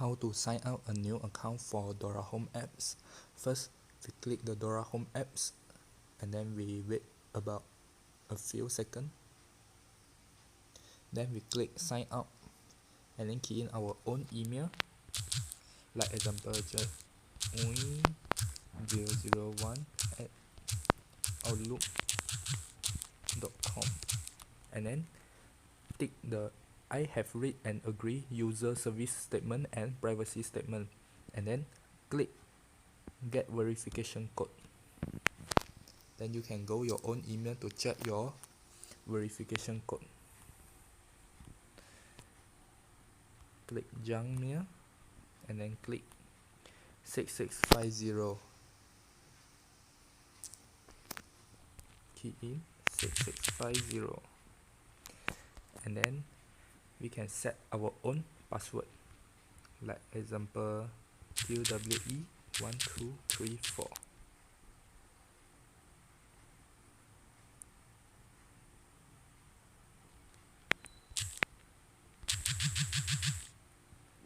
how to sign up a new account for Dora Home Apps. First, we click the Dora Home Apps and then we wait about a few seconds. Then we click sign up and then key in our own email, like example just oin001@outlook.com, and then tick the I have read and agree user service statement and privacy statement, and then click get verification code. Then you can go your own email to check your verification code. Click junk mail and then click 6650. Key in 6650, and then we can set our own password, like example QWE1234.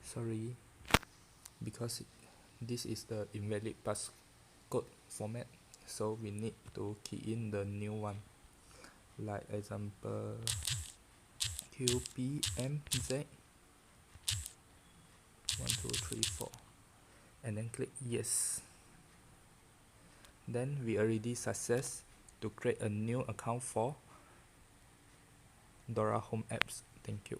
Sorry, because this is the invalid passcode format, so we need to key in the new one, like example QPMZ1234, and then click yes. Then we already success to create a new account for Dora Home Apps. Thank you.